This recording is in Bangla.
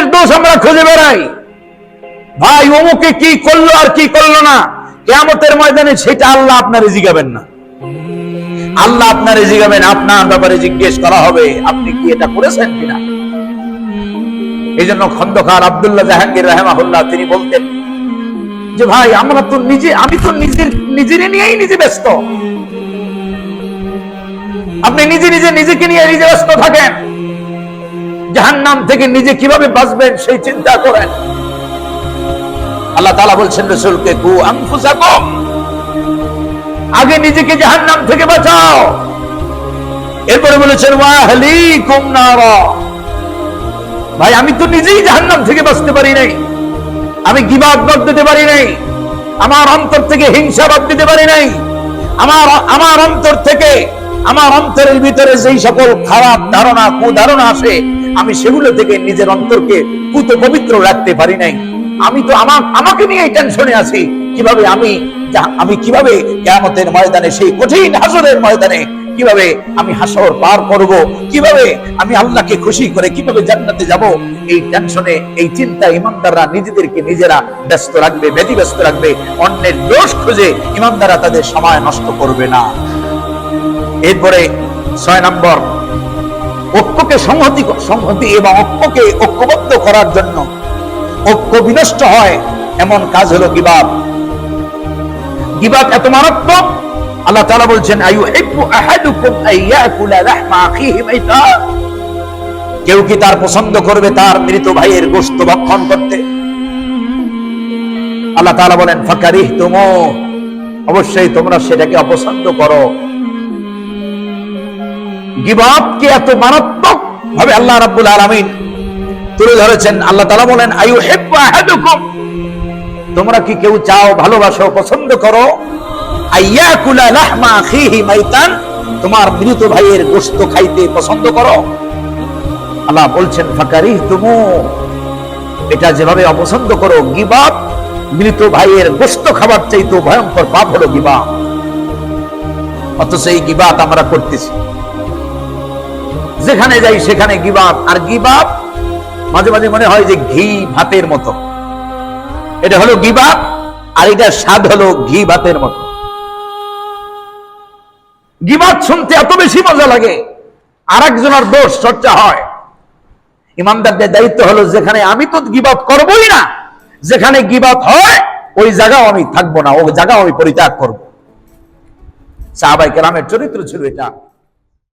অন্যের দোষ আমরা খুঁজে বেড়াই। ভাই অমুকে কি করলো আর কি করলো না, কিয়ামতের ময়দানে সেটা আল্লাহ আপনারে জিজ্ঞাবেন না। আল্লাহ আপনারে জিজ্ঞাবেন, আপনার ব্যাপারে জিজ্ঞেস করা হবে আপনি কি এটা করেছেন কিনা। এই জন্য খন্দকার আব্দুল্লাহ জাহাঙ্গীর রাহিমাহুল্লাহ তিনি বলতেন যে ভাই আমি তো নিজের নিয়েই নিজে ব্যস্ত। আপনি নিজেকে নিয়ে নিজে ব্যস্ত থাকেন, জাহান্নাম থেকে নিজে কিভাবে বাঁচবেন সেই চিন্তা করেন। আল্লাহ তাআলা বলছেন রাসূলকে, কু আনফুসাকুম, আগে নিজেকে জাহান্নাম থেকে বাঁচাও। এরপরে বলেছেন ওয়া আহলিকুম নারা, ভাই আমি তো নিজেই জাহান্নাম থেকে বাঁচতে পারি নাই, আমি গীবত বাদ দিতে পারি নাই, আমার অন্তর থেকে হিংসা বাদ দিতে পারি নাই, আমার অন্তর থেকে আমার অন্তরের ভিতরে যেই সকল খারাপ ধারণা কুধারণা আসে আমি সেগুলো থেকে নিজের অন্তরকে পুত পবিত্র রাখতে পারি নাই। আমি তো আমাকে নিয়ে টেনশনে আছি, কিভাবে আমি কিভাবে কিয়ামতের ময়দানে সেই কঠিন হাসরের ময়দানে কিভাবে আমি হাসর পার করব, কিভাবে আমি আল্লাহকে খুশি করে কিভাবে জান্নাতে যাব। এই টেনশনে এই চিন্তা ইমানদাররা নিজেদেরকে নিজেরা ব্যস্ত রাখবে, ব্যতিব্যস্ত রাখবে। অন্যের দোষ খুঁজে ইমানদাররা তাদের সময় নষ্ট করবে না। এরপরে 6 নম্বর, ঐক্যকে সংহতি এবং ঐক্যকে ঐক্যবদ্ধ করার জন্য ঐক্য বিনষ্ট হয় এমন কাজ হলো গীবত। গীবত এত মারাত্মক, আল্লাহ তাআলা বলছেন আইয়ুহিব্বু আহাদুকুম আইয়াকুলা লাহমা আখিহি মাইতা, কেউ কি তার পছন্দ করবে তার মৃত ভাইয়ের গোশত ভক্ষণ করতে? আল্লাহ তাআলা বলেন ফাকারিহতুমু, অবশ্যই তোমরা সেটাকে অপছন্দ করো। গীবত কি এত মারাত্মক ভাবে আল্লাহ রাব্বুল আলামিন তুলে ধরেছেন। আল্লাহ তাআলা বলেন আইয়ুহিব্বু আহাদুকুম, তোমরা কি কেউ চাও, ভালোবাসো, পছন্দ করো আইয়াকুলা লাহমা আখিহি মাইতান, তোমার মৃত ভাইয়ের গোশত খাইতে পছন্দ করো? আল্লাহ বলছেন ফাকারিহতুমু, এটা যেভাবে অপছন্দ করো। গীবত মৃত ভাইয়ের গোশত খাবার চাইতে ভয়ঙ্কর পাপ হলো গীবত। অথচ এই গীবত আমরা করতেছি, যেখানে যাই সেখানে গীবত। আর গীবত মাঝে মাঝে মনে হয় যে ঘি ভাতের মতো, এটা হলো গীবত, আর এটা স্বাদ হলো ঘি ভাতের মতো। গীবত শুনতে এত বেশি মজা লাগে, আর একজনের দোষ চর্চা হয়। ইমানদারদের দায়িত্ব হলো, যেখানে আমি তো গীবত করবই না, যেখানে গীবত হয় ওই জায়গাও আমি থাকবো না, ওই জায়গাও আমি পরিত্যাগ করব। সাহাবায়ে কেরামের চরিত্র ছিল এটা।